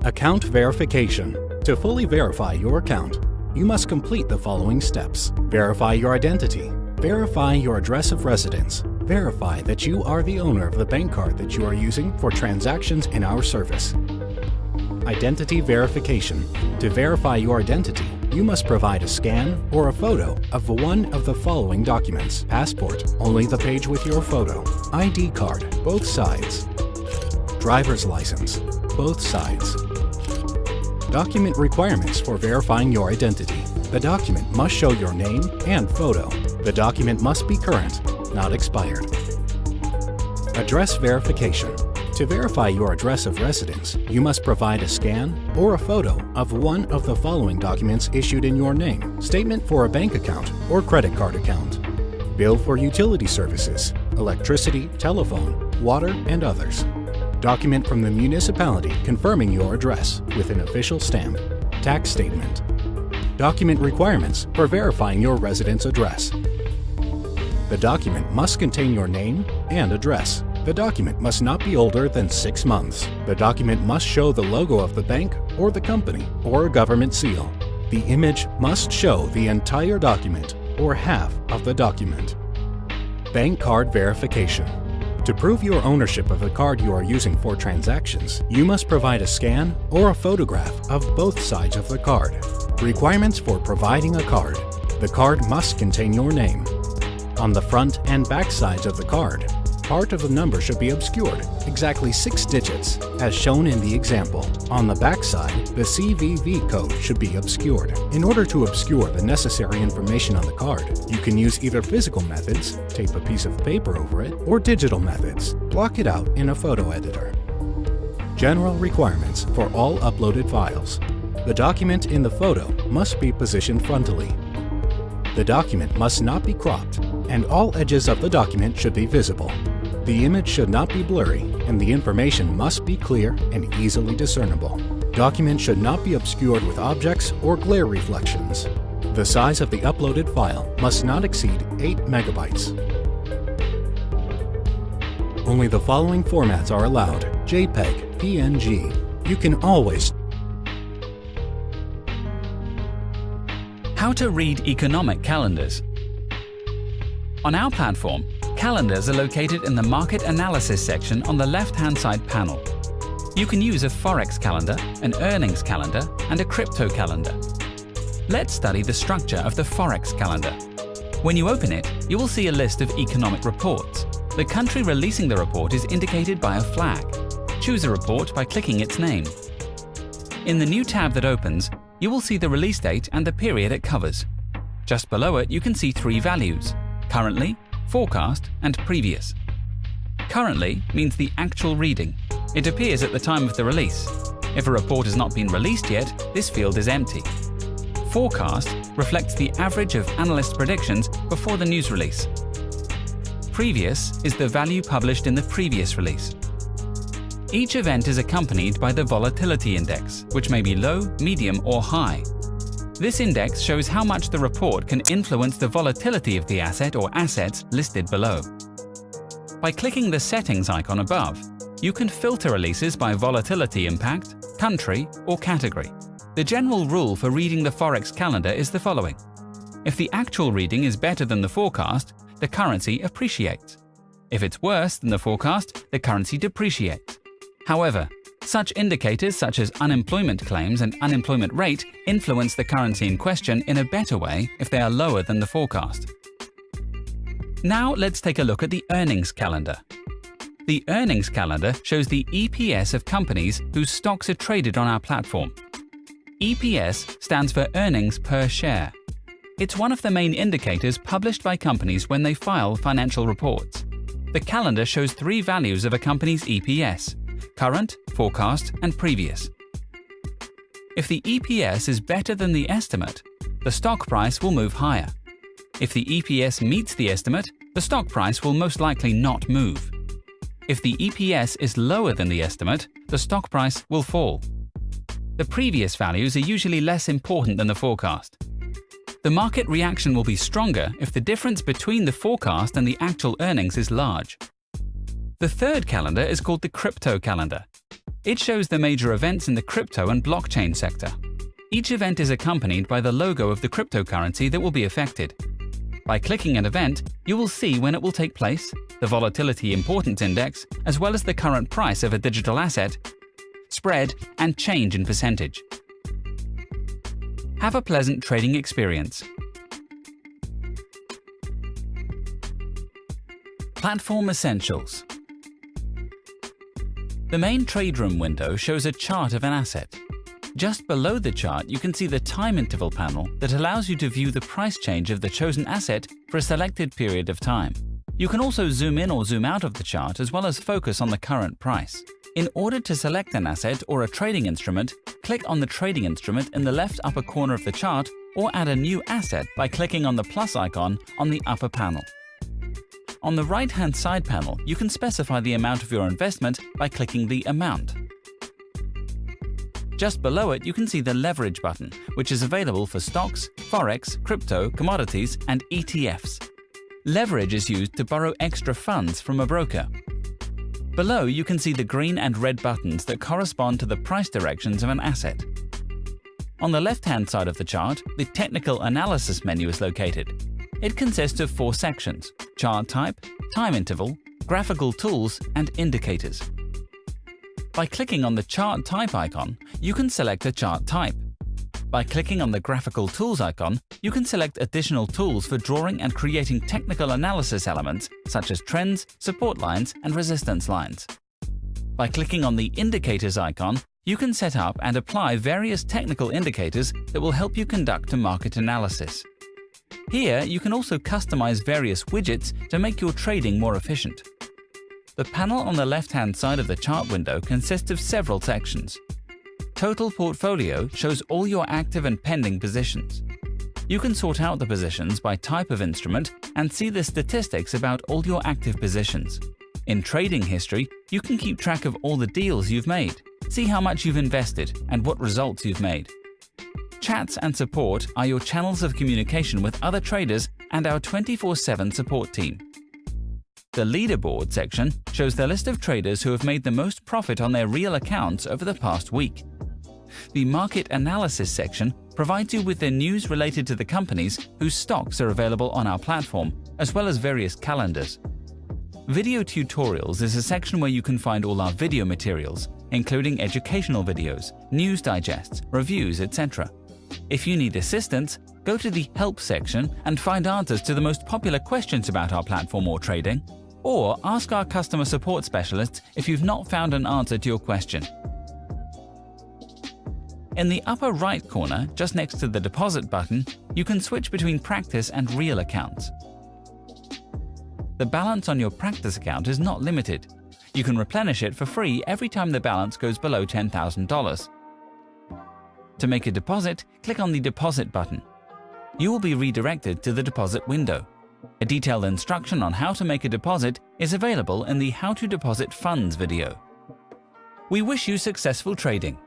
Account verification. To fully verify your account, you must complete the following steps. Verify your identity. Verify your address of residence. Verify that you are the owner of the bank card that you are using for transactions in our service. Identity verification. To verify your identity, you must provide a scan or a photo of one of the following documents. Passport, only the page with your photo. ID card, both sides. Driver's license, both sides. Document requirements for verifying your identity. The document must show your name and photo. The document must be current, not expired. Address verification. To verify your address of residence, you must provide a scan or a photo of one of the following documents issued in your name. Statement for a bank account or credit card account. Bill for utility services, electricity, telephone, water, and others. Document from the municipality confirming your address with an official stamp. Tax statement. Document requirements for verifying your residence address. The document must contain your name and address. The document must not be older than 6 months. The document must show the logo of the bank or the company or a government seal. The image must show the entire document or half of the document. Bank card verification. To prove your ownership of the card you are using for transactions, you must provide a scan or a photograph of both sides of the card. Requirements for providing a card. The card must contain your name. On the front and back sides of the card, part of the number should be obscured, exactly 6 digits, as shown in the example. On the back side, the CVV code should be obscured. In order to obscure the necessary information on the card, you can use either physical methods, tape a piece of paper over it, or digital methods, block it out in a photo editor. General requirements for all uploaded files. The document in the photo must be positioned frontally. The document must not be cropped, and all edges of the document should be visible. The image should not be blurry, and the information must be clear and easily discernible. Document should not be obscured with objects or glare reflections. The size of the uploaded file must not exceed 8 megabytes. Only the following formats are allowed: JPEG, PNG. You can always. How to read economic calendars. On our platform, calendars are located in the Market Analysis section on the left-hand side panel. You can use a Forex calendar, an earnings calendar, and a crypto calendar. Let's study the structure of the Forex calendar. When you open it, you will see a list of economic reports. The country releasing the report is indicated by a flag. Choose a report by clicking its name. In the new tab that opens, you will see the release date and the period it covers. Just below it, you can see 3 values: currently, forecast, and previous. Currently means the actual reading. It appears at the time of the release. If a report has not been released yet, this field is empty. Forecast reflects the average of analyst predictions before the news release. Previous is the value published in the previous release. Each event is accompanied by the volatility index, which may be low, medium, or high. This index shows how much the report can influence the volatility of the asset or assets listed below. By clicking the settings icon above, you can filter releases by volatility impact, country, or category. The general rule for reading the Forex calendar is the following. If the actual reading is better than the forecast, the currency appreciates. If it's worse than the forecast, the currency depreciates. However, such indicators such as unemployment claims and unemployment rate influence the currency in question in a better way if they are lower than the forecast. Now let's take a look at the earnings calendar. The earnings calendar shows the EPS of companies whose stocks are traded on our platform. EPS stands for earnings per share. It's one of the main indicators published by companies when they file financial reports. The calendar shows 3 values of a company's EPS: current, forecast, and previous. If the EPS is better than the estimate, the stock price will move higher. If the EPS meets the estimate, the stock price will most likely not move. If the EPS is lower than the estimate, the stock price will fall. The previous values are usually less important than the forecast. The market reaction will be stronger if the difference between the forecast and the actual earnings is large. The third calendar is called the crypto calendar. It shows the major events in the crypto and blockchain sector. Each event is accompanied by the logo of the cryptocurrency that will be affected. By clicking an event, you will see when it will take place, the volatility importance index, as well as the current price of a digital asset, spread, and change in percentage. Have a pleasant trading experience. Platform Essentials. The main trade room window shows a chart of an asset. Just below the chart, you can see the time interval panel that allows you to view the price change of the chosen asset for a selected period of time. You can also zoom in or zoom out of the chart as well as focus on the current price. In order to select an asset or a trading instrument, click on the trading instrument in the left upper corner of the chart or add a new asset by clicking on the plus icon on the upper panel. On the right-hand side panel, you can specify the amount of your investment by clicking the Amount. Just below it, you can see the Leverage button, which is available for stocks, forex, crypto, commodities, and ETFs. Leverage is used to borrow extra funds from a broker. Below, you can see the green and red buttons that correspond to the price directions of an asset. On the left-hand side of the chart, the Technical Analysis menu is located. It consists of 4 sections: Chart Type, Time Interval, Graphical Tools, and Indicators. By clicking on the Chart Type icon, you can select a chart type. By clicking on the Graphical Tools icon, you can select additional tools for drawing and creating technical analysis elements such as trends, support lines, and resistance lines. By clicking on the Indicators icon, you can set up and apply various technical indicators that will help you conduct a market analysis. Here, you can also customize various widgets to make your trading more efficient. The panel on the left-hand side of the chart window consists of several sections. Total Portfolio shows all your active and pending positions. You can sort out the positions by type of instrument and see the statistics about all your active positions. In Trading History, you can keep track of all the deals you've made, see how much you've invested, and what results you've made. Chats and support are your channels of communication with other traders and our 24/7 support team. The Leaderboard section shows the list of traders who have made the most profit on their real accounts over the past week. The Market Analysis section provides you with the news related to the companies whose stocks are available on our platform, as well as various calendars. Video Tutorials is a section where you can find all our video materials, including educational videos, news digests, reviews, etc. If you need assistance, go to the Help section and find answers to the most popular questions about our platform or trading, or ask our customer support specialists if you've not found an answer to your question. In the upper right corner, just next to the Deposit button, you can switch between Practice and Real accounts. The balance on your Practice account is not limited. You can replenish it for free every time the balance goes below $10,000. To make a deposit, click on the Deposit button. You will be redirected to the Deposit window. A detailed instruction on how to make a deposit is available in the How to Deposit Funds video. We wish you successful trading.